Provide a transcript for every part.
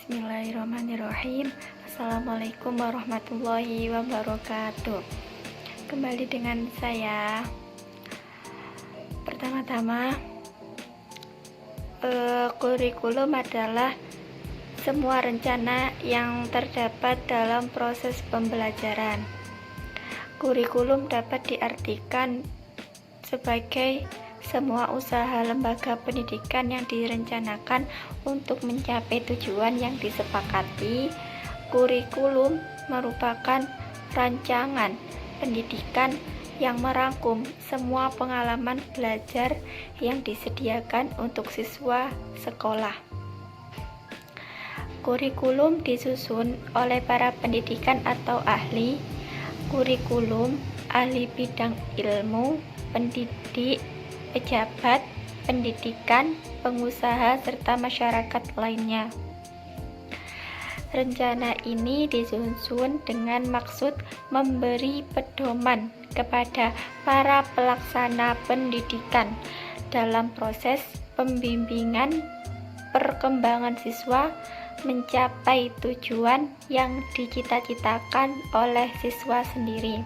Bismillahirrahmanirrahim. Assalamualaikum warahmatullahi wabarakatuh. Kembali dengan saya. Pertama-tama, kurikulum adalah semua rencana yang terdapat dalam proses pembelajaran. Kurikulum dapat diartikan sebagai semua usaha lembaga pendidikan yang direncanakan untuk mencapai tujuan yang disepakati. Kurikulum merupakan rancangan pendidikan yang merangkum semua pengalaman belajar yang disediakan untuk siswa sekolah. Kurikulum disusun oleh para pendidikan atau ahli kurikulum, ahli bidang ilmu, pendidik, pejabat pendidikan, pengusaha, serta masyarakat lainnya. Rencana ini disusun dengan maksud memberi pedoman kepada para pelaksana pendidikan dalam proses pembimbingan perkembangan siswa mencapai tujuan yang dicita-citakan oleh siswa sendiri,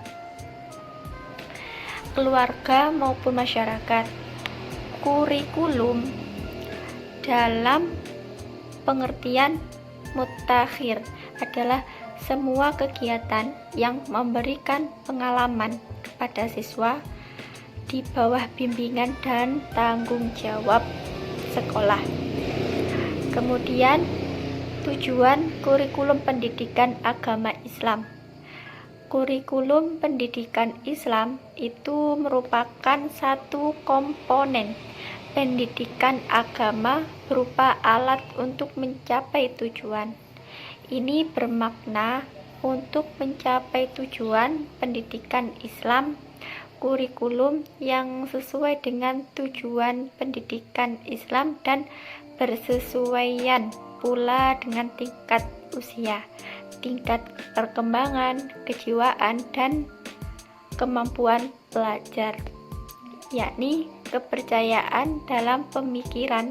keluarga maupun masyarakat. Kurikulum dalam pengertian mutakhir adalah semua kegiatan yang memberikan pengalaman kepada siswa di bawah bimbingan dan tanggung jawab sekolah. Kemudian, tujuan kurikulum pendidikan agama Islam. Kurikulum pendidikan Islam itu merupakan satu komponen pendidikan agama berupa alat untuk mencapai tujuan. Ini bermakna untuk mencapai tujuan pendidikan Islam, kurikulum yang sesuai dengan tujuan pendidikan Islam dan bersesuaian pula dengan tingkat usia, tingkat perkembangan, kejiwaan, dan kemampuan belajar, yakni kepercayaan dalam pemikiran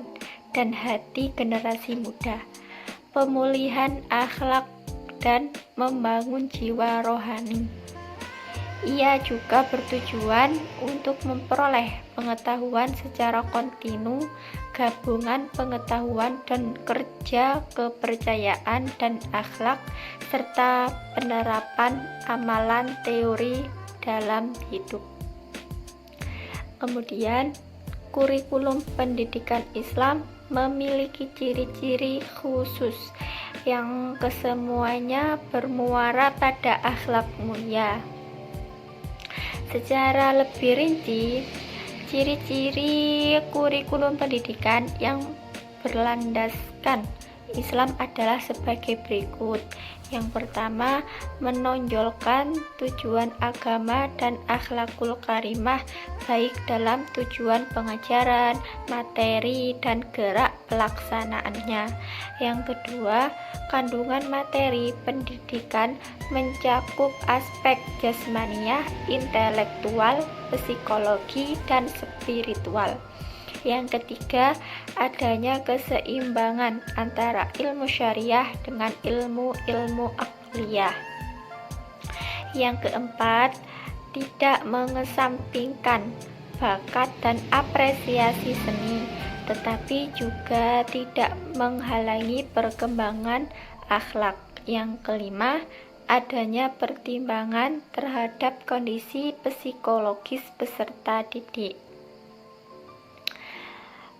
dan hati generasi muda, pemulihan akhlak, dan membangun jiwa rohani. Ia juga bertujuan untuk memperoleh pengetahuan secara kontinu, gabungan pengetahuan dan kerja kepercayaan dan akhlak, serta penerapan amalan teori dalam hidup. Kemudian, kurikulum pendidikan Islam memiliki ciri-ciri khusus yang kesemuanya bermuara pada akhlak mulia. Secara lebih rinci, ciri-ciri kurikulum pendidikan yang berlandaskan Islam adalah sebagai berikut. Yang pertama, menonjolkan tujuan agama dan akhlakul karimah baik dalam tujuan pengajaran, materi, dan gerak pelaksanaannya. Yang kedua, kandungan materi pendidikan mencakup aspek jasmaniah, intelektual, psikologi, dan spiritual. Yang ketiga, adanya keseimbangan antara ilmu syariah dengan ilmu-ilmu akliyah. Yang keempat, tidak mengesampingkan bakat dan apresiasi seni, tetapi juga tidak menghalangi perkembangan akhlak. Yang kelima, adanya pertimbangan terhadap kondisi psikologis peserta didik.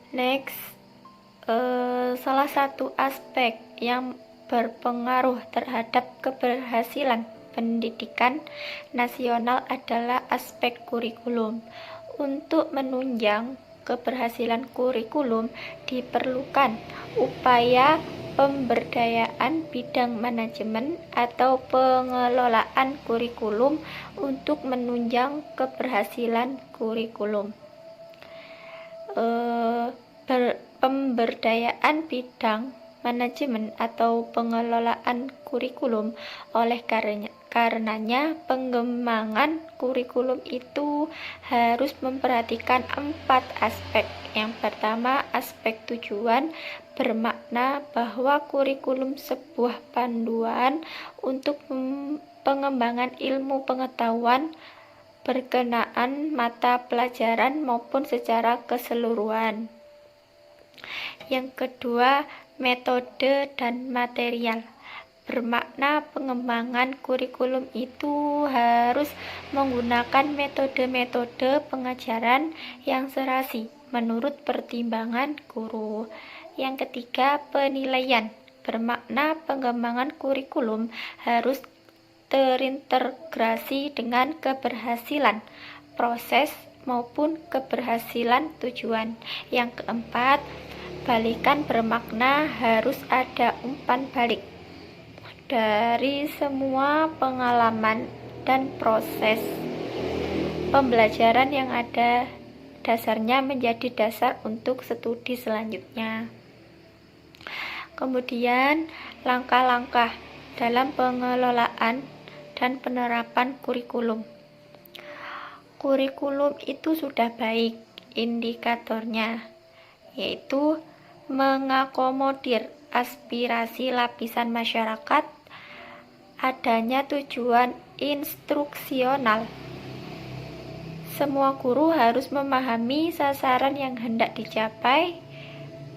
Next, salah satu aspek yang berpengaruh terhadap keberhasilan pendidikan nasional adalah aspek kurikulum. Untuk menunjang keberhasilan kurikulum diperlukan upaya pemberdayaan bidang manajemen atau pengelolaan kurikulum untuk menunjang keberhasilan kurikulum. Pemberdayaan bidang manajemen atau pengelolaan kurikulum oleh Karenanya, pengembangan kurikulum itu harus memperhatikan 4 aspek. Yang pertama, aspek tujuan, bermakna bahwa kurikulum sebuah panduan untuk pengembangan ilmu pengetahuan berkenaan mata pelajaran maupun secara keseluruhan. Yang kedua, metode dan material. Bermakna pengembangan kurikulum itu harus menggunakan metode-metode pengajaran yang serasi menurut pertimbangan guru. Yang ketiga, penilaian. Bermakna pengembangan kurikulum harus terintegrasi dengan keberhasilan proses maupun keberhasilan tujuan. Yang keempat, balikan. Bermakna harus ada umpan balik dari semua pengalaman dan proses pembelajaran yang ada dasarnya menjadi dasar untuk studi selanjutnya. Kemudian, langkah-langkah dalam pengelolaan dan penerapan kurikulum. Kurikulum itu sudah baik, indikatornya yaitu mengakomodir aspirasi lapisan masyarakat, adanya tujuan instruksional. Semua guru harus memahami sasaran yang hendak dicapai,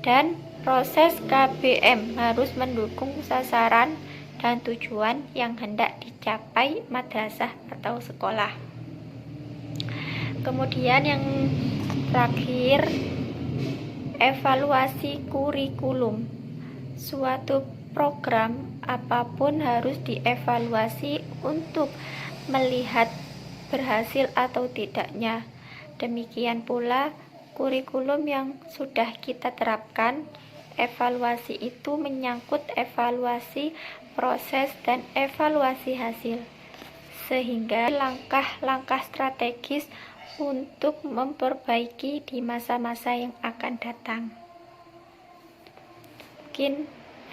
dan proses KBM harus mendukung sasaran dan tujuan yang hendak dicapai madrasah atau sekolah. Kemudian yang terakhir, evaluasi kurikulum. Suatu program apapun harus dievaluasi untuk melihat berhasil atau tidaknya. Demikian pula kurikulum yang sudah kita terapkan, evaluasi itu menyangkut evaluasi proses dan evaluasi hasil, sehingga langkah-langkah strategis untuk memperbaiki di masa-masa yang akan datang. Mungkin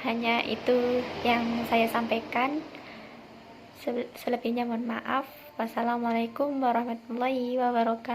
hanya itu yang saya sampaikan. Selebihnya mohon maaf. Wassalamualaikum warahmatullahi wabarakatuh.